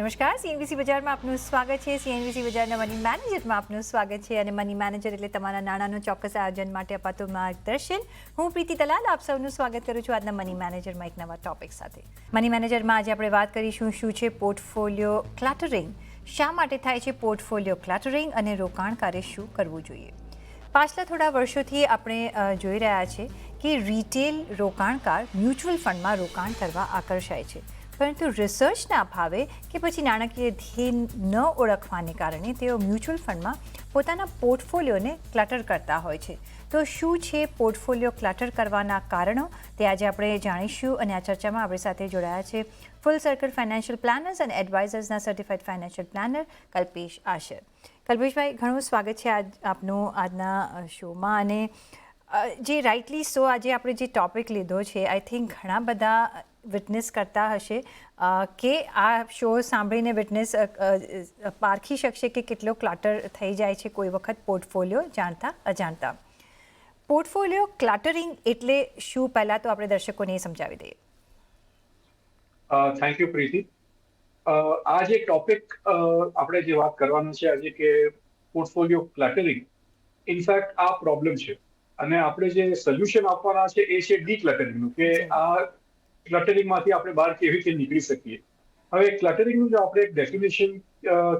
નમસ્કાર, સીએનબીસી બજારમાં આપનું સ્વાગત છે. સીએનબીસી બજારના મની મેનેજરમાં આપનું સ્વાગત છે. અને મની મેનેજર એટલે તમારા નાણાંનું ચોક્કસ આયોજન માટે અપાતું માર્ગદર્શન. હું પ્રીતિ દલાલ આપ સૌનું સ્વાગત કરું છું આજના મની મેનેજરમાં એક નવા ટોપિક સાથે. મની મેનેજરમાં આજે આપણે વાત કરીશું શું છે પોર્ટફોલિયો ક્લટરિંગ, શા માટે થાય છે પોર્ટફોલિયો ક્લટરિંગ અને રોકાણકારે શું કરવું જોઈએ. પાછલા થોડા વર્ષોથી આપણે જોઈ રહ્યા છીએ કે રિટેલ રોકાણકાર મ્યુચ્યુઅલ ફંડમાં રોકાણ કરવા આકર્ષાય છે, પરંતુ રિસર્ચના અભાવે કે પછી નાણાકીય ધ્યેય ન ઓળખવાને કારણે તેઓ મ્યુચ્યુઅલ ફંડમાં પોતાના પોર્ટફોલિયોને ક્લટર કરતા હોય છે. તો શું છે પોર્ટફોલિયો ક્લટર કરવાના કારણો, તે આજે આપણે જાણીશું. અને આ ચર્ચામાં આપણી સાથે જોડાયા છે ફૂલ સર્કલ ફાઇનાન્શિયલ પ્લાનર્સ અને એડવાઇઝર્સના certified financial planar Kalpesh Ashar. Kalpeshbhai, ઘણું સ્વાગત છે આપનું આજના શોમાં. અને જે રાઇટલી સો આજે આપણે જે ટોપિક લીધો છે, આઈ થિંક ઘણા બધા વિટનેસ કરતા હશે કે આ શો સાંભળીને વિટનેસ પારખી શકશે કે કેટલો ક્લટર થઈ જાય છે કોઈ વખત પોર્ટફોલિયો જાણતા અજાણતા. પોર્ટફોલિયો ક્લટરિંગ એટલે શું, પહેલાં તો આપણે દર્શકોને એ સમજાવી દઈએ. થેન્ક યુ પ્રીતિ. આ જે ટોપિક આપણે જે વાત કરવાનું છે આજે કે પોર્ટફોલિયો ક્લટરિંગ, ઇનફેક્ટ આ પ્રોબ્લેમ છે અને આપણે જે સોલ્યુશન આપવાના છે એ છે ડીક્લટરિંગનું, કે આ ક્લટરિંગમાંથી આપણે બહાર કેવી રીતે નીકળી શકીએ. હવે ક્લટરિંગનું જો આપણે એક ડેફિનેશન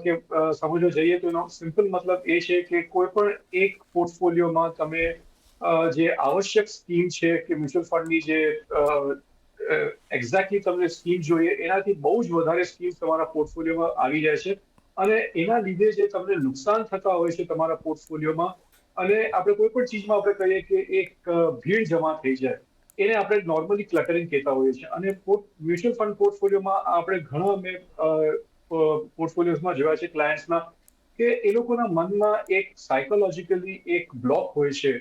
કે સમજવા જઈએ તો એનો સિમ્પલ મતલબ એ છે કે કોઈ પણ એક પોર્ટફોલિયોમાં તમે જે આવશ્યક સ્કીમ છે કે મ્યુચ્યુઅલ ફંડની જે એક્ઝેક્ટલી તમને સ્કીમ જોઈએ એનાથી બહુ જ વધારે સ્કીમ તમારા પોર્ટફોલિયોમાં આવી જાય છે અને એના લીધે જે તમને નુકસાન થતા હોય છે તમારા પોર્ટફોલિયોમાં, અને આપણે કોઈ પણ ચીજમાં આપણે કહીએ કે એક ભીડ જમા થઈ જાય, એને આપણે નોર્મલી ક્લટરિંગ કહેતા હોઈએ છીએ. અને મ્યુચ્યુઅલ ફંડ પોર્ટફોલિયોમાં આપણે ઘણા પોર્ટફોલિયોઝમાં જોયા છે ક્લાયન્ટ્સના કે એ લોકોના મનમાં એક સાયકોલોજીકલી એક બ્લોક હોય છે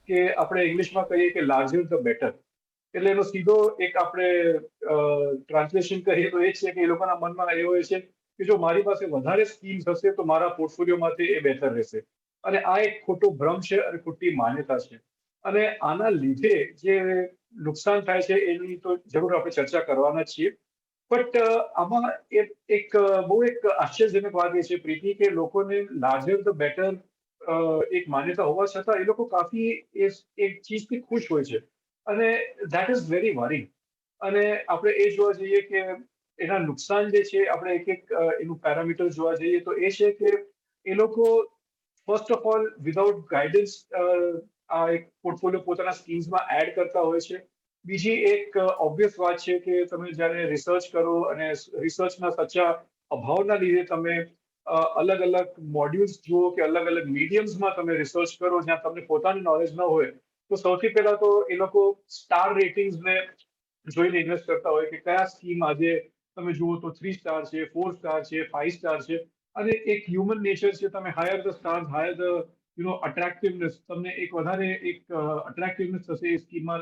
કે આપણે ઇંગ્લિશમાં કહીએ કે લાર્જર ધ બેટર. એટલે એનો સીધો એક આપણે ટ્રાન્સલેશન કરીએ તો એ છે કે એ લોકોના મનમાં એ હોય છે કે જો મારી પાસે વધારે સ્કીમ્સ હશે તો મારા પોર્ટફોલિયોમાંથી એ બેટર રહેશે. અને આ એક ખોટો ભ્રમ છે અને ખોટી માન્યતા છે. અને આના લીધે જે નુકસાન થાય છે એની તો જરૂર આપણે ચર્ચા કરવાના છીએ. બટ આમાં એક બહુ એક આશ્ચર્યજનક વાત એ છે પ્રીતિ કે લોકોને લાર્જર ધ બેટર એક માન્યતા હોવા છતાં એ લોકો કાફી એક ચીજથી ખુશ હોય છે અને ધેટ ઇઝ વેરી વરિંગ. અને આપણે એ જોવા જઈએ કે એના નુકસાન જે છે, આપણે એક એનું પેરામીટર જોવા જઈએ તો એ છે કે એ લોકો first of all without guidance આ એક પોર્ટફોલિયો પોતાના સ્કીમ્સમાં એડ કરતા હોય છે. બીજી એક ઓબ્વિયસ વાત છે કે તમે જ્યારે રિસર્ચ કરો અને રિસર્ચના સાચા અભાવના લીધે તમે અલગ અલગ મોડ્યુલ્સ જુઓ કે અલગ અલગ મીડિયમ્સમાં તમે રિસર્ચ કરો જ્યાં તમને પોતાનું નોલેજ ન હોય, તો સૌથી પહેલા તો એ લોકો સ્ટાર રેટિંગ્સને જોઈને ઇન્વેસ્ટ કરતા હોય કે કયા સ્કીમ આજે તમે જુઓ તો 3 સ્ટાર છે, 4 સ્ટાર છે, 5 સ્ટાર છે. અને એક હ્યુમન નેચર છે, તમે higher the stars higher the attractiveness, તમને એક વધારે એક અટ્રેક્ટિવનેસ થશે એ સ્કીમમાં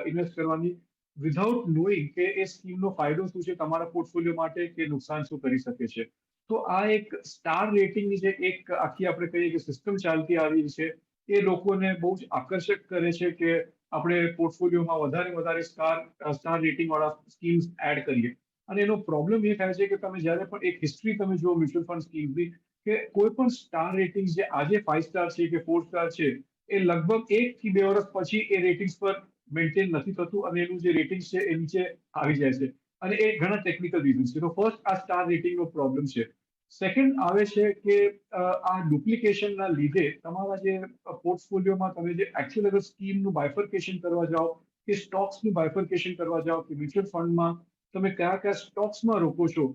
ઇન્વેસ્ટ કરવાની, વિધાઉટ નોઈંગ કે એ સ્કીમનો ફાયદો શું છે તમારા પોર્ટફોલિયો માટે કે નુકસાન શું કરી શકે છે. તો આ એક સ્ટાર રેટિંગની જે એક આખી આપણે કહીએ કે સિસ્ટમ ચાલતી આવી છે એ લોકોને બહુ જ આકર્ષક કરે છે કે આપણે પોર્ટફોલિયોમાં વધારે સ્ટાર રેટિંગ વાળા સ્કીમ્સ એડ કરીએ. અને એનો પ્રોબ્લેમ એ થાય છે કે તમે જ્યારે પણ એક હિસ્ટ્રી તમે જુઓ મ્યુચ્યુઅલ ફંડ સ્કીમની, કે કોઈ પણ સ્ટાર રેટિંગ જે આજે 5 સ્ટાર છે કે 4 સ્ટાર છે એ લગભગ 1 થી 2 વર્ષ પછી એ રેટિંગ્સ પર મેન્ટેન નથી થતું અને એનું જે રેટિંગ છે એ નીચે આવી જાય છે. અને એ ઘણા ટેકનિકલ રીઝન્સ છે. તો ફર્સ્ટ આ સ્ટાર રેટિંગનો પ્રોબ્લેમ છે. સેકન્ડ આવે છે કે આ ડુપ્લિકેશનના લીધે તમારા જે પોર્ટફોલિયોમાં તમે જે એકચ્યુઅલ અગર સ્કીમનું બાયફર્કેશન કરવા જાઓ કે સ્ટોક્સનું બાયફર્કેશન કરવા જાઓ કે મ્યુચ્યુઅલ ફંડમાં તમે કયા કયા સ્ટોક્સમાં રોકો છો,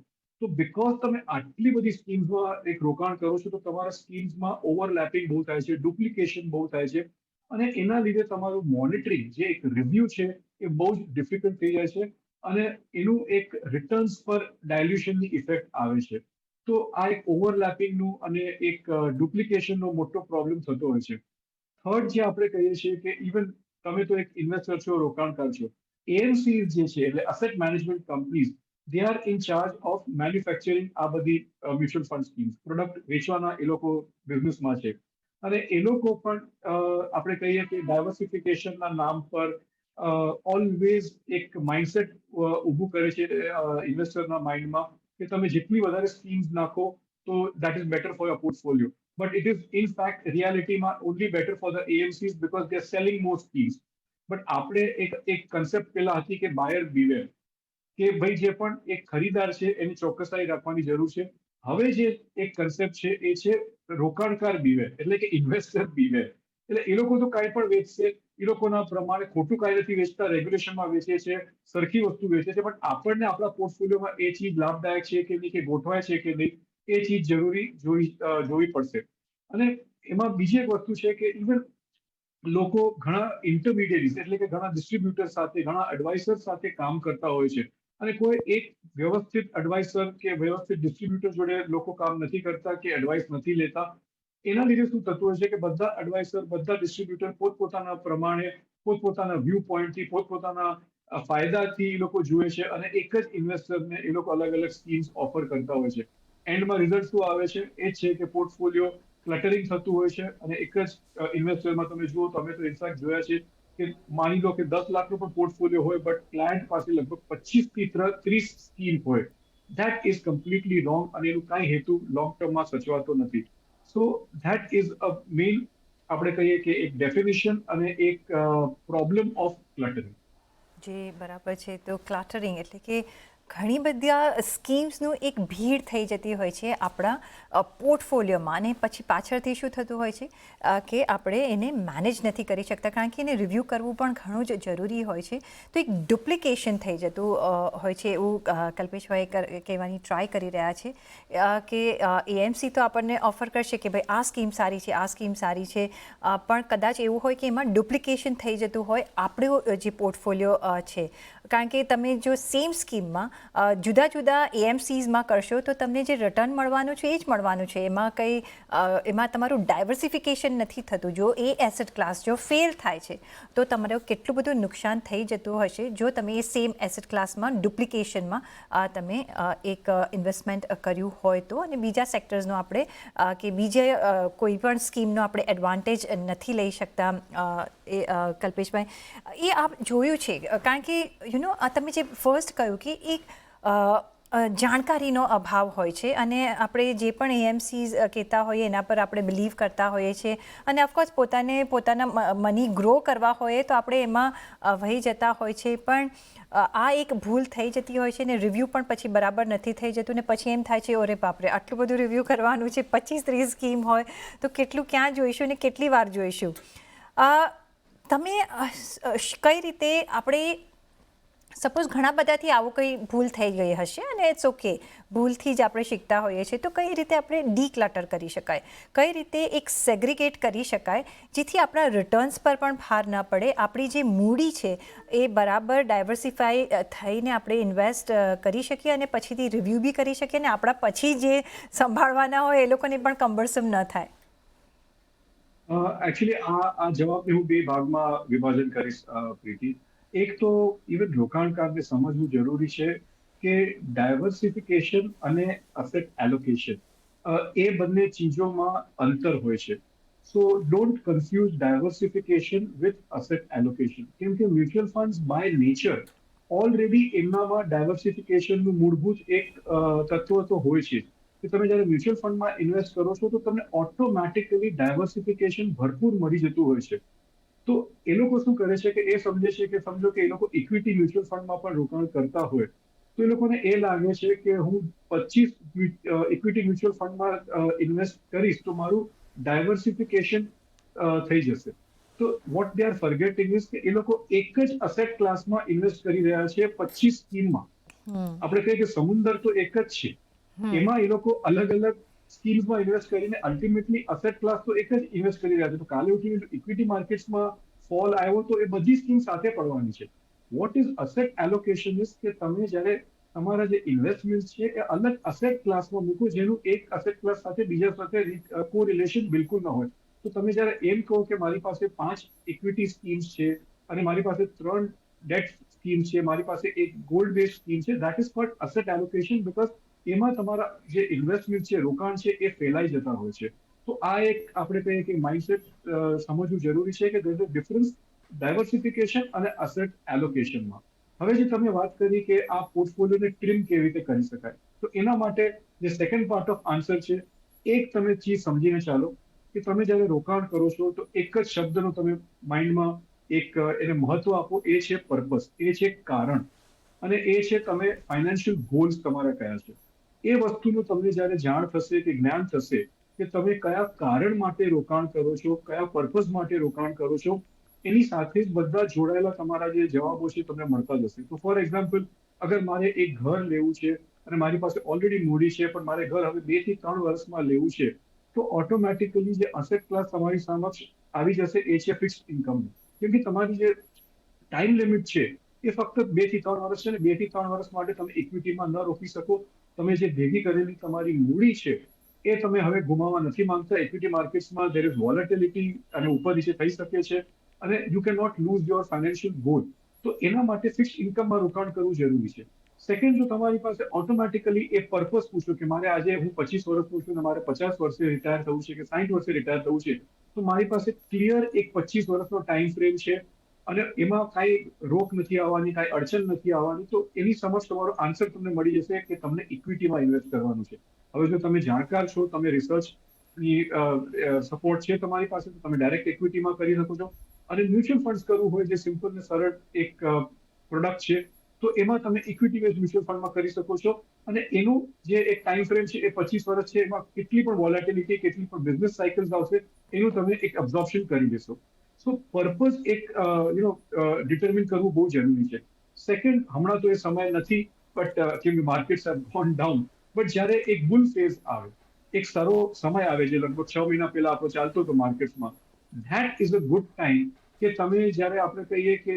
તો બિકોઝ તમે આટલી બધી સ્કીમ્સમાં એક રોકાણ કરો છો તો તમારા સ્કીમ્સમાં ઓવરલેપિંગ બહુ થાય છે, ડુપ્લિકેશન બહુ થાય છે. અને એના લીધે તમારું મોનિટરિંગ જે એક રિવ્યુ છે એ બહુ જ ડિફિકલ્ટ થઈ જાય છે અને એનું એક રિટર્ન્સ પર ડાયલ્યુશનની ઇફેક્ટ આવે છે. તો આ એક ઓવરલેપિંગનું અને એક ડુપ્લિકેશનનો મોટો પ્રોબ્લેમ થતો હોય છે. થર્ડ જે આપણે કહીએ છીએ કે ઇવન તમે તો એક ઇન્વેસ્ટર છો, રોકાણકાર છો, એએમસી જે છે એટલે asset management companies, they are in charge of manufacturing આ બધી મ્યુચ્યુઅલ ફંડ સ્કીમ્સ, પ્રોડક્ટ વેચવાના એ લોકો બિઝનેસમાં છે. અને એ લોકો પણ આપણે કહીએ કે ડાયવર્સિફિકેશનના નામ પર ઓલવેઝ એક માઇન્ડસેટ ઊભું કરે છે ઇન્વેસ્ટરના માઇન્ડમાં કે તમે જેટલી વધારે સ્કીમ્સ નાખો તો that is better for your portfolio. But it is in fact રિયાલિટીમાં only better for the AMCs because they are selling more schemes. But આપણે એક કન્સેપ્ટ પેલા હતી કે બાયર બીવેર, કે ભાઈ જે પણ એક ખરીદાર છે એની ચોકસાઈ રાખવાની જરૂર છે. હવે જે એક કન્સેપ્ટ છે એ છે રોકાણકાર બીવેર, એટલે કે ઇન્વેસ્ટર બીવેર. એટલે એ લોકો તો કાંઈ પણ વેચશે, એ લોકોના પ્રમાણે ખોટું કાંઈ નથી વેચતા, રેગ્યુલેશનમાં વેચે છે, સરખી વસ્તુ વેચે છે, બટ આપણને આપણા પોર્ટફોલિયોમાં એ ચીજ લાભદાયક છે કે નહીં, કે ગોઠવાય છે કે નહીં, એ ચીજ જરૂરી જોવી પડશે. અને એમાં બીજી એક વસ્તુ છે કે ઇવન લોકો ઘણા ઇન્ટરમીડિયેટ એટલે કે ઘણા ડિસ્ટ્રીબ્યુટર સાથે, ઘણા એડવાઇસર સાથે કામ કરતા હોય છે. અને કોઈ એક વ્યવસ્થિત એડવાઇસર કે વ્યવસ્થિત ડિસ્ટ્રીબ્યુટર જોડે લોકો કામ નથી કરતા કે એડવાઇસ નથી લેતા. એના લીધે શું થતું હોય છે કે બધા એડવાઇસર, બધા ડિસ્ટ્રીબ્યુટર પોતપોતાના પ્રમાણે, પોતપોતાના વ્યૂ પોઈન્ટથી, પોતપોતાના ફાયદાથી એ લોકો જુએ છે અને એક જ ઇન્વેસ્ટરને એ લોકો અલગ અલગ સ્કીમ્સ ઓફર કરતા હોય છે. એન્ડમાં રિઝલ્ટ શું આવે છે એ છે કે પોર્ટફોલિયો ક્લટરિંગ થતું હોય છે અને એક જ ઇન્વેસ્ટરમાં તમે જુઓ તો અમે તો ઇનફેક્ટ જોયા છે કે માની લો કે 10 લાખનો પણ પોર્ટફોલિયો હોય બટ ક્લાયન્ટ પાસે લગભગ 25 થી 30 સ્કીમ હોય. ધેટ ઇઝ કમ્પ્લીટલી રોંગ અને એનું કાંઈ હેતુ લોંગ ટર્મમાં સચવાતો નથી. So that is a main, આપણે કહીએ કે એક ડેફિનેશન અને એક પ્રોબ્લેમ ઓફ ક્લટરિંગ. જે બરાબર છે. તો ક્લાટરિંગ એટલે કે ઘણી બધા સ્કીમ્સનું એક ભીડ થઈ જતી હોય છે આપણા પોર્ટફોલિયોમાં, અને પછી પાછળથી શું થતું હોય છે કે આપણે એને મેનેજ નથી કરી શકતા, કારણ કે એને રિવ્યૂ કરવું પણ ઘણું જ જરૂરી હોય છે. તો એક ડુપ્લિકેશન થઈ જતું હોય છે એવું કલ્પેશભાઈ કહેવાની ટ્રાય કરી રહ્યા છે કે એએમસી તો આપણને ઓફર કરશે કે ભાઈ આ સ્કીમ સારી છે, આ સ્કીમ સારી છે, પણ કદાચ એવું હોય કે એમાં ડુપ્લિકેશન થઈ જતું હોય આપણો જે પોર્ટફોલિયો છે. કારણ કે તમે જો સેમ સ્કીમમાં જુદા જુદા એએમસીઝમાં કરશો તો તમને જે રિટર્ન મળવાનું છે એ જ મળવાનું છે. એમાં તમારું ડાયવર્સિફિકેશન નથી થતું. જો એ એસેટ ક્લાસ જો ફેલ થાય છે તો તમારું કેટલું બધું નુકસાન થઈ જતું હશે જો તમે એ સેમ એસેટ ક્લાસમાં ડુપ્લિકેશનમાં તમે એક ઇન્વેસ્ટમેન્ટ કર્યું હોય તો. અને બીજા સેક્ટર્સનો આપણે કે બીજે કોઈ પણ સ્કીમનો આપણે એડવાન્ટેજ નથી લઈ શકતા. એ કલ્પેશભાઈ એ આપ જોયું છે, કારણ કે તમે જે ફર્સ્ટ કહ્યું કે એક જાણકારીનો અભાવ હોય છે અને આપણે જે પણ એએમસીઝ કહેતા હોઈએ એના પર આપણે બિલીવ કરતા હોઈએ છીએ અને ઓફકોર્સ પોતાના મની ગ્રો કરવા હોય તો આપણે એમાં વહી જતા હોય છે. પણ આ એક ભૂલ થઈ જતી હોય છે ને રિવ્યૂ પણ પછી બરાબર નથી થઈ જતું ને પછી એમ થાય છે ઓરે બાપરે આટલું બધું રિવ્યૂ કરવાનું છે, 25-30 સ્કીમ હોય તો કેટલું ક્યાં જોઈશું ને કેટલી વાર જોઈશું. તમે કઈ રીતે આપણે સપોઝ ઘણા બધાથી આવું કંઈ ભૂલ થઈ ગઈ હશે અને ઇટ્સ ઓકે, ભૂલથી જ આપણે શીખતા હોઈએ છીએ, તો કઈ રીતે આપણે ડીક્લટર કરી શકાય, કઈ રીતે એક સેગ્રિગેટ કરી શકાય જેથી આપણા રિટર્ન્સ પર પણ ભાર ન પડે, આપણી જે મૂડી છે એ બરાબર ડાયવર્સિફાઈ થઈને આપણે ઇન્વેસ્ટ કરી શકીએ અને પછીથી રિવ્યૂ બી કરી શકીએ અને આપણા પછી જે સંભાળવાના હોય એ લોકોને પણ કમ્બરસમ ન થાય. એકચ્યુઅલી આ જવાબને હું બે ભાગમાં વિભાજન કરીશ પ્રીતિ. એક તો ઇવન રોકાણકારને સમજવું જરૂરી છે કે ડાયવર્સિફિકેશન અને અસેટ એલોકેશન એ બંને ચીજોમાં અંતર હોય છે. So don't confuse diversification with asset allocation, કેમ કે mutual funds by nature already એમનામાં ડાયવર્સિફિકેશનનું મૂળભૂત એક તત્વ તો હોય છે કે તમે જ્યારે મ્યુચ્યુઅલ ફંડમાં ઇન્વેસ્ટ કરો છો તો તમને ઓટોમેટિકલી ડાયવર્સિફિકેશન ભરપૂર મળી જતું હોય છે. તો એ લોકો શું કરે છે કે એ સમજે છે કે સમજો કે એ લોકો ઇક્વિટી મ્યુચ્યુઅલ ફંડમાં પણ રોકાણ કરતા હોય તો એ લોકોને એ લાગે છે કે હું 25 ઇક્વિટી મ્યુચ્યુઅલ ફંડમાં ઇન્વેસ્ટ કરીશ તો મારું ડાયવર્સિફિકેશન થઈ જશે. તો વોટ દે આર ફર્ગેટિંગ ઇઝ કે એ લોકો એક જ અસેટ ક્લાસમાં ઇન્વેસ્ટ કરી રહ્યા છે 25 સ્કીમમાં. આપણે કહીએ કે સમુંદર તો એક જ છે, એમાં એ લોકો અલગ અલગ સ્કીમ્સમાં ઇન્વેસ્ટ કરીને અલ્ટિમેટલી અસેટ ક્લાસ તો એક જ ઇન્વેસ્ટ કરી રહ્યા છે. તો કાલે ઉઠીને ઇક્વિટી માર્કેટ્સમાં ફોલ આવ્યો તો એ બધી સ્કીમ સાથે પડવાની છે. What is asset allocation is કે તમે જ્યારે તમારા જે ઇન્વેસ્ટમેન્ટ છે એ અલગ અસેટ ક્લાસમાં મૂકો જેનું એક અસેટ ક્લાસ સાથે બીજા સાથે કોરિલેશન બિલકુલ ન હોય. તો તમે જ્યારે એમ કહો કે મારી પાસે 5 ઇક્વિટી સ્કીમ્સ છે અને મારી પાસે 3 ડેટ સ્કીમ છે, મારી પાસે એક ગોલ્ડ બેઝ સ્કીમ છે, that is called asset allocation because એમાં તમારા જે ઇન્વેસ્ટમેન્ટ છે, રોકાણ છે એ ફેલાઈ જતા હોય છે. તો આ એક આપણે કહીએ કે માઇન્ડસેટ સમજવું જરૂરી છે કે there is a difference diversification અને અસેટ એલોકેશનમાં. હવે જે તમે વાત કરી કે આ પોર્ટફોલિયોને ટ્રીમ કેવી રીતે કરી શકાય, તો એના માટે જે સેકન્ડ પાર્ટ ઓફ આન્સર છે, એક તમે ચીજ સમજીને ચાલો કે તમે જ્યારે રોકાણ કરો છો તો એક જ શબ્દનો તમે માઇન્ડમાં એને મહત્વ આપો, એ છે પર્પસ, એ છે કારણ, અને એ છે તમે ફાઇનાન્શિયલ ગોલ્સ તમારા કયા છે. એ વસ્તુનું તમને જ્યારે જાણ થશે કે જ્ઞાન થશે કે તમે કયા કારણ માટે રોકાણ કરો છો, કયા પર્પઝ માટે રોકાણ કરો છો, એની સાથે જ બધા જોડાયેલા તમારા જે જવાબો છે તમને મળતા જશે. તો ફોર એક્ઝામ્પલ, અગર મારે એક ઘર લેવું છે અને મારી પાસે ઓલરેડી મૂડી છે, પણ મારે ઘર હવે 2 થી 3 વર્ષમાં લેવું છે, તો ઓટોમેટિકલી જે અસેટ ક્લાસ તમારી સમક્ષ આવી જશે એ છે ફિક્સ્ડ ઇન્કમ. કેમ કે તમારી જે ટાઈમ લિમિટ છે એ ફક્ત 2 થી 3 વર્ષ છે, ને 2 થી 3 વર્ષ માટે તમે ઇક્વિટીમાં ન રોકી શકો. તમે જે ભેગી કરેલી તમારી મૂડી છે એ તમે હવે ગુમાવવા નથી માંગતા. ઇક્વિટી માર્કેટ્સમાં દેર ઇઝ વોલેટિલિટી અને ઉપર નીચે થઈ શકે છે, અને you can not lose your financial goal. તો એના માટે ફિક્સ્ડ ઇન્કમમાં રોકાણ કરવું જરૂરી છે. સેકન્ડ, જો તમારી પાસે ઓટોમેટિકલી એ પર્પસ પૂછો કે મારે આજે હું 25 વર્ષનું છું અને મારે 50 વર્ષે રિટાયર થવું છે કે 60 વર્ષે રિટાયર થવું છે, તો મારી પાસે ક્લિયર એક 25 વર્ષનો ટાઈમ ફ્રેમ છે અને એમાં કાંઈ રોક નથી આવવાની, કાંઈ અડચણ નથી આવવાની, તો એની સમક્ષ તમારો આન્સર તમને મળી જશે કે તમને ઇક્વિટીમાં ઇન્વેસ્ટ કરવાનું છે. હવે જો તમે જાણકાર છો, તમે રિસર્ચની સપોર્ટ છે તમારી પાસે, તો તમે ડાયરેક્ટ ઇક્વિટીમાં કરી શકો છો. અને મ્યુચ્યુઅલ ફંડ્સ કરવું હોય, જે સિમ્પલ ને સરળ એક પ્રોડક્ટ છે, તો એમાં તમે ઇક્વિટી બેઝ મ્યુચ્યુઅલ ફંડમાં કરી શકો છો. અને એનું જે એક ટાઈમ ફ્રેમ છે એ 25 વર્ષ છે. એમાં કેટલી પણ વોલેટિલિટી, કેટલી પણ બિઝનેસ સાયકલ્સ આવશે, એનું તમે એક અબ્ઝોર્પ્શન કરી લેશો. સો પર્પઝ એક ડિટર્મિન કરવું બહુ જરૂરી છે. સેકન્ડ, હમણાં તો એ સમય નથી, બટ કેમ કે markets have gone down, but જ્યારે એક બુલ ફેઝ આવે, એક સારો સમય આવે, જે લગભગ 6 મહિના પહેલા આપણો ચાલતો હતો માર્કેટ્સમાં, that is a good time કે તમે જ્યારે આપણે કહીએ કે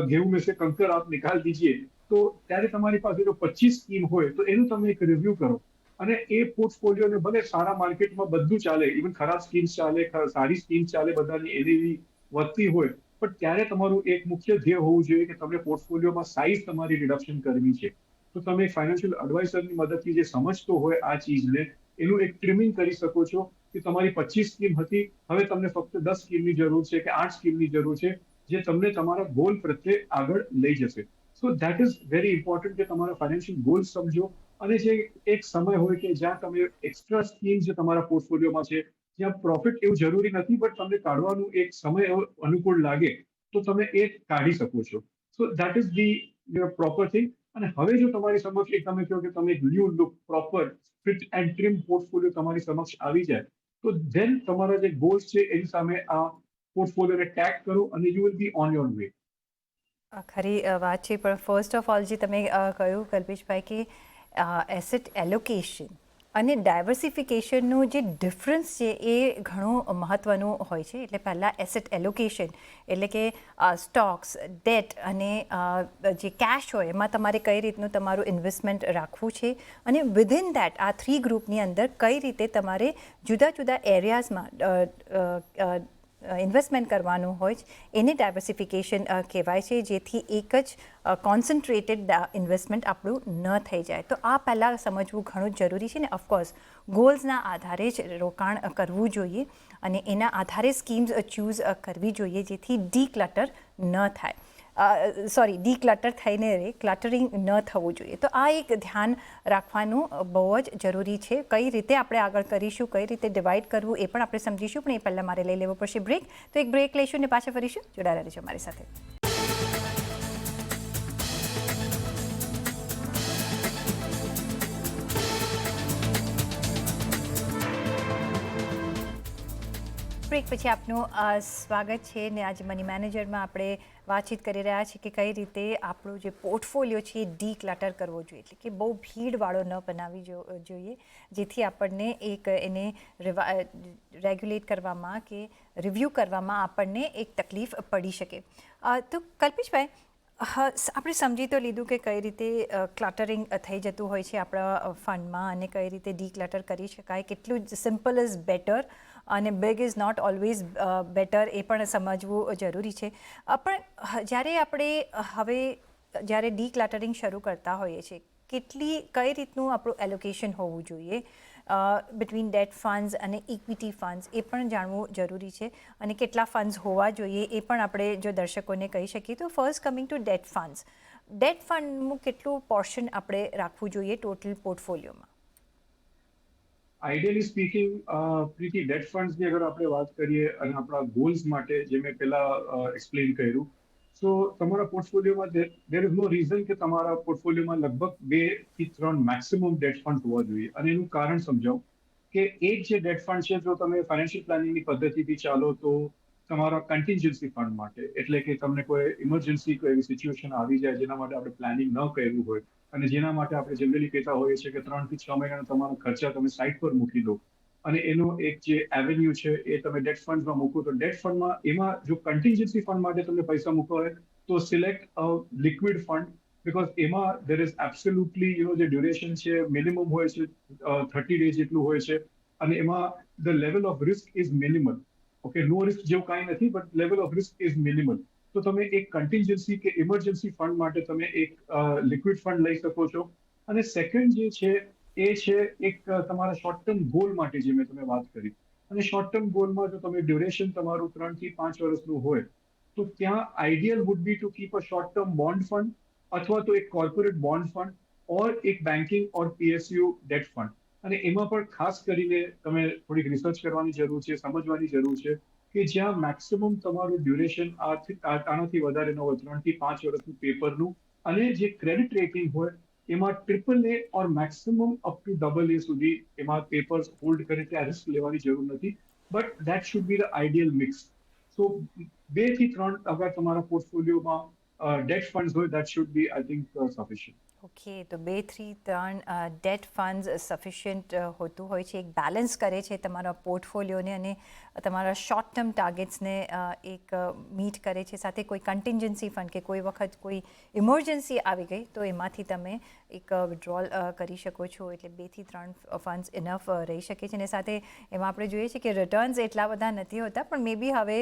गेहूं में से कंकर आप निकाल दीजिए, તો ત્યારે તમારી પાસે જો 25 સ્કીમ હોય તો એનું તમે એક રિવ્યુ કરો, અને એ પોર્ટફોલિયોને ભલે સારા માર્કેટમાં બધું ચાલે, ઇવન ખરાબ સ્કીમ્સ ચાલે, સારી સ્કીમ્સ ચાલે, બધાની એનએવી વધતી હોય, પણ ત્યારે તમારું એક મુખ્ય ધ્યેય હોવું જોઈએ કે તમને પોર્ટફોલિયોમાં સાઇઝ તમારી રિડક્શન કરવી છે. તો તમે ફાઇનાન્શિયલ એડવાઇઝરની મદદથી જે સમજતો હોય આ ચીજને, એનું એક ટ્રિમિંગ કરી શકો છો કે તમારી 25 સ્કીમ હતી, હવે તમને ફક્ત 10 સ્કીમની જરૂર છે કે 8 સ્કીમની જરૂર છે, જે તમને તમારા ગોલ પ્રત્યે આગળ લઈ જશે. So that is very important કે તમારા ફાઇનાન્શિયલ ગોલ્સ સમજો. અને જે એક સમય હોય કે જ્યાં તમે એક્સ્ટ્રા સ્કીમ જે તમારા પોર્ટફોલિયોમાં છે, જ્યાં પ્રોફિટ એવું જરૂરી નથી, બટ તમને કાઢવાનું એક સમય એવો અનુકૂળ લાગે, તો તમે એ કાઢી શકો છો. So that is the proper thing. અને હવે જો તમારી સમક્ષ એક તમે કહો કે તમે એક new look, proper fit and trim portfolio તમારી સમક્ષ આવી જાય, તો ધેન તમારા જે ગોલ્સ છે એની સામે આ પોર્ટફોલિયોને ટેગ કરો અને you will be on your way. ખરી વાત છે, પણ ફર્સ્ટ ઓફ ઓલ જે તમે કહ્યું કલ્પેશભાઈ કે એસેટ એલોકેશન અને ડાયવર્સિફિકેશનનું જે ડિફરન્સ છે એ ઘણું મહત્ત્વનું હોય છે. એટલે પહેલાં એસેટ એલોકેશન એટલે કે સ્ટોક્સ, ડેટ અને જે કેશ હોય એમાં તમારે કઈ રીતનું તમારું ઇન્વેસ્ટમેન્ટ રાખવું છે, અને વિધિન દેટ આ 3 ગ્રુપની અંદર કઈ રીતે તમારે જુદા જુદા એરિયાઝમાં ઇન્વેસ્ટમેન્ટ કરવાનું હોય છે, એને ડાયવર્સિફિકેશન કહેવાય છે, જેથી એક જ કોન્સન્ટ્રેટેડ ઇન્વેસ્ટમેન્ટ આપણું ન થઈ જાય. તો આ પહેલાં સમજવું ઘણું જ જરૂરી છે. ને ઓફકોર્સ ગોલ્સના આધારે જ રોકાણ કરવું જોઈએ અને એના આધારે સ્કીમ્સ ચૂઝ કરવી જોઈએ, જેથી ડીક્લટર ન થાય, ડીક્લટર થઈને ક્લટરિંગ ન થવું જોઈએ. તો આ એક ધ્યાન રાખવાનું બહુ જ જરૂરી છે. કઈ રીતે આપણે આગળ કરીશું, કઈ રીતે ડિવાઈડ કરવું એ પણ આપણે સમજીશું, પણ એ પહેલાં મારે લઈ લેવો પડશે બ્રેક. તો એક બ્રેક લઈશું ને પાછા ફરીશું. જોડાયેલા રહેજો અમારી સાથે. બ્રેક પછી આપનું સ્વાગત છે. ને આજે મની મેનેજરમાં આપણે વાતચીત કરી રહ્યા છીએ કે કઈ રીતે આપણું જે પોર્ટફોલિયો છે એ ડીક્લટર કરવો જોઈએ, એટલે કે બહુ ભીડવાળો ન બનાવવી જોઈએ, જેથી આપણને એને રેગ્યુલેટ કરવામાં કે રિવ્યૂ કરવામાં આપણને એક તકલીફ પડી શકે. તો કલ્પેશભાઈ, આપણે સમજી તો લીધું કે કઈ રીતે ક્લટરિંગ થઈ જતું હોય છે આપણા ફંડમાં અને કઈ રીતે ડીક્લટર કરી શકાય, કેટલું જ સિમ્પલ ઇઝ બેટર અને big is not always better, એ પણ સમજવું જરૂરી છે. પણ જ્યારે ડીક્લટરિંગ શરૂ કરતા હોઈએ છીએ, કઈ રીતનું આપણું એલોકેશન હોવું જોઈએ બિટવીન ડેટ ફંડ્સ અને ઇક્વિટી ફંડ્સ, એ પણ જાણવું જરૂરી છે. અને કેટલા ફંડ્સ હોવા જોઈએ એ પણ આપણે જો દર્શકોને કહી શકીએ. તો first coming to debt funds, debt ફંડનું કેટલું પોર્શન આપણે રાખવું જોઈએ ટોટલ પોર્ટફોલિયોમાં? આઈડિયલી સ્પીકિંગ, પ્રીતિ, ડેટ ફંડ્સની અગર આપણે વાત કરીએ અને આપણા ગોલ્સ માટે જે મેં પહેલા એક્સપ્લેન કર્યું, સો તમારા પોર્ટફોલિયોમાં દેર ઇઝ નો રીઝન કે તમારા પોર્ટફોલિયોમાં લગભગ 2 થી 3 મેક્સિમમ ડેટ ફંડ હોવા જોઈએ. અને એનું કારણ સમજાવું કે એક જે ડેટ ફંડ છે, જો તમે ફાઇનાન્શિયલ પ્લાનિંગની પદ્ધતિથી ચાલો તો તમારા કન્ટિન્જન્સી ફંડ માટે, એટલે કે તમને કોઈ ઇમરજન્સી કોઈ એવી સિચ્યુએશન આવી જાય જેના માટે આપણે પ્લાનિંગ ન કર્યું હોય અને જેના માટે આપણે જનરલી કહેતા હોઈએ છીએ કે 3 થી 6 મહિનાના તમારા ખર્ચા તમે સાઈડ પર મૂકી દો અને એનો એક જે એવેન્યુ છે એ તમે ડેટ ફંડમાં મૂકો. તો ડેટ ફંડમાં એમાં જો કન્ટિન્જન્સી ફંડ માટે તમને પૈસા મૂકવા હોય તો select a liquid fund, because એમાં દેર ઇઝ એબ્સોલ્યુટલી જે ડ્યુરેશન છે મિનિમમ હોય છે, 30 days જેટલું હોય છે અને એમાં the level of risk is minimal. Okay, no risk જેવું કાંઈ નથી, but level of risk is minimal. તો તમે એક કન્ટિન્જન્સી કે ઇમરજન્સી ફંડ માટે તમે એક લિક્વિડ ફંડ લઈ શકો છો. અને સેકન્ડ જે છે એ છે એક તમારા શોર્ટ ટર્મ ગોલ માટે, જે મેં તમે વાત કરી. અને શોર્ટ ટર્મ ગોલમાં જો તમે ડ્યુરેશન તમારું 3 થી 5 વર્ષનું હોય તો ત્યાં ideal would be to keep a short term bond fund અથવા તો એક કોર્પોરેટ બોન્ડ ફંડ ઓર એક બેન્કિંગ ઓર પીએસયુ ડેટ ફંડ. અને એમાં પણ ખાસ કરીને તમે થોડીક રિસર્ચ કરવાની જરૂર છે, સમજવાની જરૂર છે કે જ્યાં મેક્સિમમ તમારું ડ્યુરેશન આનાથી વધારે ન હોય, 3 થી 5 વર્ષનું પેપરનું, અને જે ક્રેડિટ રેટિંગ હોય એમાં triple A or maximum up to double એ સુધી એમાં પેપર્સ હોલ્ડ કરે, ત્યાં રિસ્ક લેવાની જરૂર નથી. But that should be the ideal mix. So 2 થી 3 અગર તમારા પોર્ટફોલિયોમાં ડેટ ફંડ હોય, that should be I think sufficient. Okay, તો 2 થી 3 ડેટ ફંડ્સ સફિશિયન્ટ હોતું હોય છે, એક બેલેન્સ કરે છે તમારા પોર્ટફોલિયોને અને તમારા શોર્ટ ટર્મ ટાર્ગેટ્સને એક મીટ કરે છે. સાથે કોઈ કન્ટિન્જન્સી ફંડ કે કોઈ વખત કોઈ ઇમરજન્સી આવી ગઈ તો એમાંથી તમે એક વિડ્રોલ કરી શકો છો. એટલે 2 થી 3 ફંડ્સ ઇનફ રહી શકે છે. અને સાથે એમાં આપણે જોઈએ છીએ કે રિટર્ન્સ એટલા બધા નથી હોતા, પણ મે બી હવે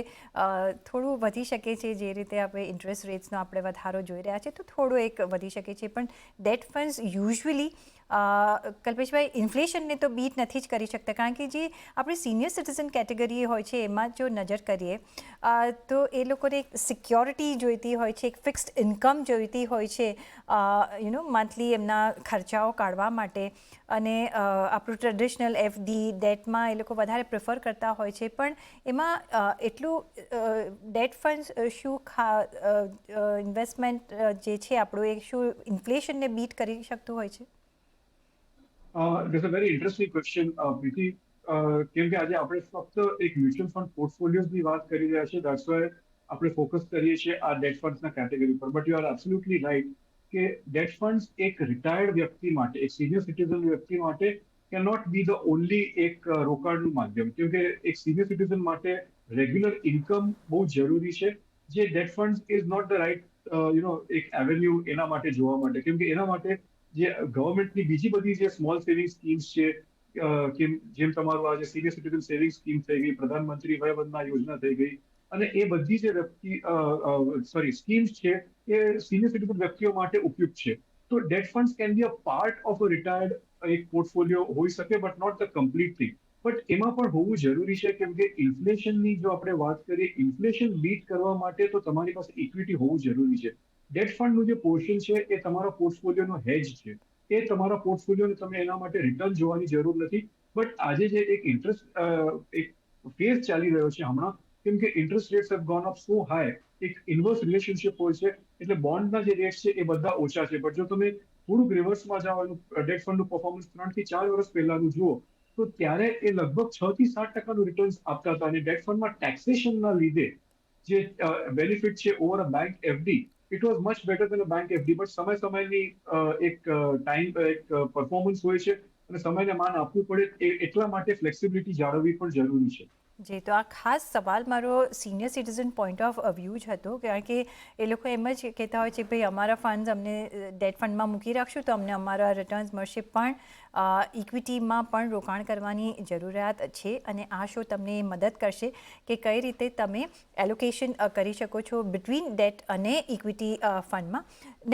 થોડું વધી શકે છે. જે રીતે આપણે ઇન્ટરેસ્ટ રેટ્સનો આપણે વધારો જોઈ રહ્યા છીએ તો થોડું એક વધી શકે છે. પણ ડેટ ફંડ્સ યુઝ્યુઅલી કલ્પેશભાઈ ઇન્ફ્લેશનને તો બીટ નથી જ કરી શકતા, કારણ કે જે આપણી સિનિયર સિટીઝન કેટેગરી હોય છે એમાં જો નજર કરીએ તો એ લોકોને એક સિક્યોરિટી જોઈતી હોય છે, એક ફિક્સ્ડ ઇન્કમ જોઈતી હોય છે મંથલી એમના ખર્ચાઓ કાઢવા માટે. અને આપણું ટ્રેડિશનલ એફડી ડેટમાં એ લોકો વધારે પ્રિફર કરતા હોય છે. પણ એમાં એટલું ડેટ ફંડ્સ શું ઇન્વેસ્ટમેન્ટ જે છે આપણું એ શું ઇન્ફ્લેશનને બીટ કરી શકતું હોય છે? That's a very interesting question, Preeti. કેમ કે આજે આપણે ફક્ત એક મ્યુચ્યુઅલ ફંડ પોર્ટફોલિયોઝની વાત કરી રહ્યા છીએ, દેટ્સ વાય આપણે ફોકસ કરીએ છીએ આ ડેટ ફંડ્સના કેટેગરી પર. But you are absolutely right કે ડેટ ફંડ્સ એક રિટાયર્ડ વ્યક્તિ માટે, એક સિનિયર સિટીઝન વ્યક્તિ માટે can not be the only એક રોકાણનું માધ્યમ. કેમ કે એક સિનિયર સિટીઝન માટે રેગ્યુલર ઇન્કમ બહુ જરૂરી છે, જે debt funds is not the right એક એવેન્યુ એના માટે જોવા માટે. કેમ કે એના માટે જે ગવર્મેન્ટની બીજી બધી જે સ્મોલ સેવિંગ સ્કીમ્સ છે, જેમ તમારું આજે સિનિયર સિટીઝન સેવિંગ સ્કીમ થઈ ગઈ, પ્રધાનમંત્રી વય વંદના યોજના થઈ ગઈ, અને એ બધી જે સ્કીમ્સ છે એ સિનિયર સિટીઝન વ્યક્તિઓ માટે ઉપયુક્ત છે. તો debt funds can be a part of a retired એક પોર્ટફોલિયો હોઈ શકે, but not the complete thing. But એમાં પણ હોવું જરૂરી છે, કેમ કે ઇન્ફ્લેશનની જો આપણે વાત કરીએ, ઇન્ફ્લેશન બીટ કરવા માટે તો તમારી પાસે ઇક્વિટી હોવું જરૂરી છે. ડેટ ફંડનું જે પોર્શન છે એ તમારા પોર્ટફોલિયોનો હેજ છે. એ તમારા પોર્ટફોલિયોને તમે એના માટે રિટર્ન જોવાની જરૂર નથી. બટ આજે જે એક એક ફેઝ ચાલી રહ્યો છે હમણાં, કેમ કે interest rates have gone up so high, એક ઇન્વર્સ રિલેશનશિપ હોય છે, એટલે બોન્ડના જે રેટ્સ છે એ બધા ઓછા છે. બટ જો તમે થોડુંક રિવર્સમાં જાઓ, ડેટ ફંડનું પરફોર્મન્સ 3 થી 4 વર્ષ પહેલાનું જુઓ તો ત્યારે એ લગભગ 6 થી 7% રિટર્ન્સ આપતા હતા. અને ડેટ ફંડમાં ટેક્સેશનના લીધે જે બેનિફિટ છે over a bank FD, it was much better than a bank FD. But સમયની એક ટાઈમ એક પરફોર્મન્સ હોય છે અને સમયને માન આપવું પડે, એટલા માટે ફ્લેક્સિબિલિટી જાળવવી પણ જરૂરી છે. જી, તો આ ખાસ સવાલ મારો senior citizen point of view જ હતો, કારણ કે એ લોકો એમ જ કહેતા હોય છે ભાઈ અમારા ફંડ્સ અમને ડેટ ફંડમાં મૂકી રાખશું તો અમને અમારા રિટર્ન્સ મળશે. પણ ઇક્વિટીમાં પણ રોકાણ કરવાની જરૂરિયાત છે અને આ શો તમને મદદ કરશે કે કઈ રીતે તમે એલોકેશન કરી શકો છો બિટવીન ડેટ અને ઇક્વિટી ફંડમાં.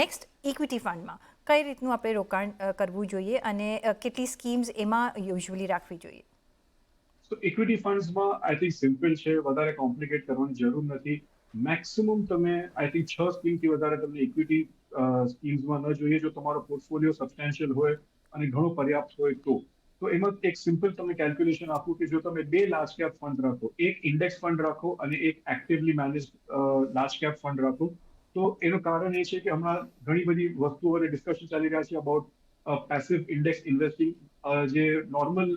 નેક્સ્ટ, ઇક્વિટી ફંડમાં કઈ રીતનું આપણે રોકાણ કરવું જોઈએ અને કેટલી સ્કીમ્સ એમાં યુઝ્યુઅલી રાખવી જોઈએ? તો ઇક્વિટી ફંડ્સમાં આઈ થિંક સિમ્પલ છે, વધારે કોમ્પ્લિકેટ કરવાની જરૂર નથી. મેક્સિમમ તમે આઈ થિંક 6 સ્કીમથી વધારે તમને ઇક્વિટી સ્કીમ્સમાં ન જોઈએ જો તમારો પોર્ટફોલિયો સબસ્ટેન્શિયલ હોય અને ઘણો પર્યાપ્ત હોય તો એમાં એક સિમ્પલ તમે કેલ્ક્યુલેશન આપો કે જો તમે બે લાર્જ કેપ ફંડ રાખો, એક ઇન્ડેક્સ ફંડ રાખો અને એક actively manage large cap fund રાખો, તો એનું કારણ એ છે કે હમણાં ઘણી બધી વસ્તુઓ અને ડિસ્કશન ચાલી રહ્યા છે અબાઉટ પેસિવ ઇન્ડેક્સ ઇન્વેસ્ટિંગ, જે નોર્મલ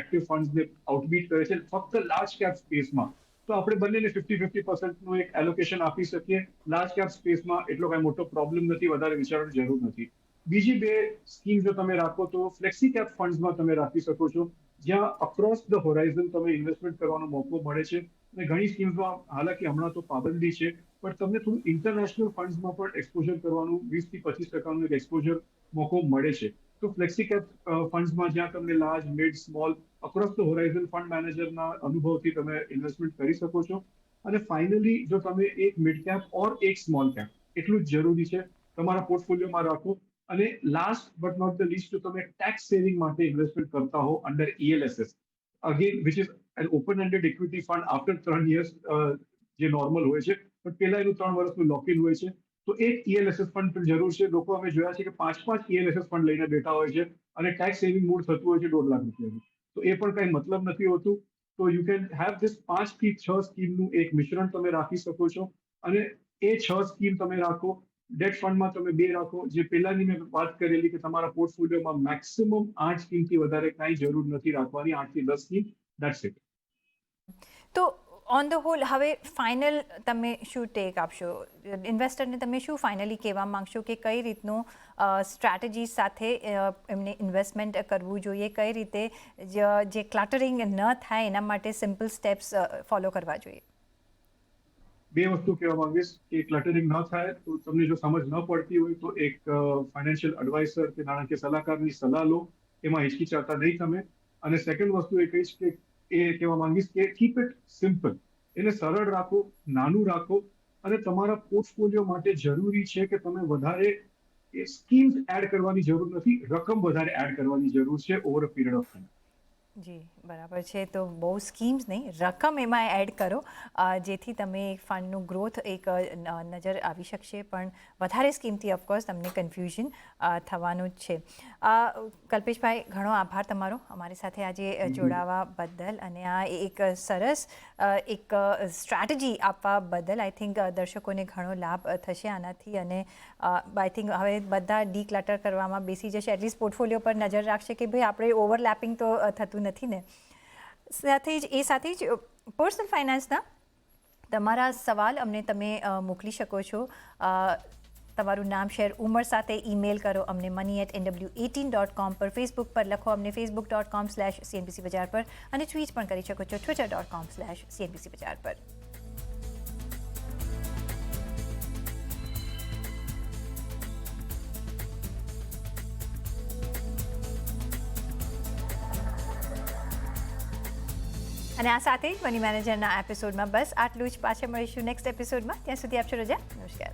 એક્ટિવ ફંડ્સને આઉટબીટ કરે છે ફક્ત લાર્જ કેપ સ્પેસમાં. તો આપણે બંનેને 50-50%નું એક એલોકેશન આપી શકીએ. લાર્જ કેપ સ્પેસમાં એટલો કઈ મોટો પ્રોબ્લેમ નથી, વધારે વિચારવાની જરૂર નથી. બીજી બે સ્કીમ જો તમે રાખો તો ફ્લેક્સી કેપ ફંડ્સમાં તમે રાખી શકો છો, જ્યાં અક્રોસ ધ હોરાઇઝન તમે ઇન્વેસ્ટમેન્ટ કરવાનો મોકો મળે છે. અને ઘણી સ્કીમ્સમાં હાલાકી હમણાં તો પાબંદી છે, પણ તમને થોડું ઇન્ટરનેશનલ ફંડ્સમાં પણ એક્સપોઝર કરવાનું 20-25% એક એક્સપોઝર મોકો મળે છે. તો ફ્લેક્સી કેપ ફંડ્સમાં જ્યાં તમને large, mid, small across the horizon fund મેનેજરના અનુભવથી તમે ઇન્વેસ્ટમેન્ટ કરી શકો છો. અને ફાઇનલી જો તમે એક મિડ કેપ ઓર એક સ્મોલ કેપ એટલું જ જરૂરી છે તમારા પોર્ટફોલિયોમાં રાખો. અને last but not the least જો તમે ટેક્સ સેવિંગ માટે ઇન્વેસ્ટમેન્ટ કરતા હો under ELSS, again which is an open ended equity fund after 3 years, જે નોર્મલ હોય છે, પણ પહેલા એનું 3 વર્ષનું લોકિન હોય છે. તો એક ELSS ફંડ પણ જરૂર છે. લોકો અમે જોયા છે કે 5 ELSS ફંડ લઈને બેઠા હોય છે અને ટેક્સ સેવિંગ મૂળ થતું હોય છે 1.5 લાખ રૂપિયાનું. તો એ પણ કઈ મતલબ નથી હોતું. તો યુ કેન હેવ ધીસ 5 થી 6 સ્કીમનું એક મિશ્રણ તમે રાખી શકો છો. અને એ 6 સ્કીમ તમે રાખો. ડેટ ફંડમાં તમે 2 રાખો. જે પહેલાની મેં વાત કરેલી કે તમારા પોર્ટફોલિયોમાં મેક્સિમમ 8 સ્કીમથી વધારે કાંઈ જરૂર નથી રાખવાની, 8 થી 10 સ્કીમ, ધેટ્સ ઇટ. તો ઓન ધ હોલ હવે ફાઇનલ તમે શું ટેક આપશો? ઇન્વેસ્ટરને તમે શું ફાઇનલી કહેવા માંગશો કે કઈ રીતનું સ્ટ્રેટેજી સાથે એમને ઇન્વેસ્ટમેન્ટ કરવું જોઈએ, કઈ રીતે જે ક્લટરિંગ ન થાય એના માટે સિમ્પલ સ્ટેપ્સ ફોલો કરવા જોઈએ? બે વસ્તુ કહેવા માંગીશ કે ક્લટરિંગ ન થાય તો તમને જો સમજ ન પડતી હોય તો એક ફાઇનાન્શિયલ એડવાઇઝર કે નાણાકીય સલાહકારની સલાહ લો, એમાં હિચકિચાતા નહીં તમે. અને સેકન્ડ વસ્તુ એ કહીશ કે કહેવા માંગીશ કે કીપ ઇટ સિમ્પલ, એને સરળ રાખો, નાનું રાખો. અને તમારા પોર્ટફોલિયો માટે જરૂરી છે કે તમે વધારે સ્કીમ્સ એડ કરવાની જરૂર નથી, રકમ વધારે એડ કરવાની જરૂર છે over a period of time. જી બરાબર છે. તો બહુ સ્કીમ્સ નહીં, રકમ એમાં એડ કરો જેથી તમે ફંડનું ગ્રોથ એક નજર આવી શકશે. પણ વધારે સ્કીમથી ઓફકોર્સ તમને કન્ફ્યુઝન થવાનું જ છે. કલ્પેશભાઈ, ઘણો આભાર તમારો અમારી સાથે આજે જોડાવા બદલ અને આ એક સરસ એક સ્ટ્રેટેજી આપવા બદલ. આઈ થિંક દર્શકોને ઘણો લાભ થશે આનાથી. અને આઈ થિંક હવે બધા ડીક્લટર કરવામાં બેસી જશે, એટલીસ્ટ પોર્ટફોલિયો પર નજર રાખશે કે ભાઈ આપણે ઓવરલેપિંગ તો થતું નથી ને. સાથે જ પર્સનલ ફાઇનાન્સના તમારા સવાલ અમને તમે મોકલી શકો છો. તમારું નામ, શહેર, ઉંમર સાથે ઈમેલ કરો અમને money@nw18.com પર. ફેસબુક પર લખો અમને facebook.com/CNBC બજાર પર. અને ટ્વીટ પણ કરી શકો છો twitter.com/CNBC બજાર પર. અને આ સાથે જ મની મેનેજરના એપિસોડમાં બસ આટલું જ. પાછા મળીશું નેક્સ્ટ એપિસોડમાં. ત્યાં સુધી આપશો રજા. નમસ્કાર.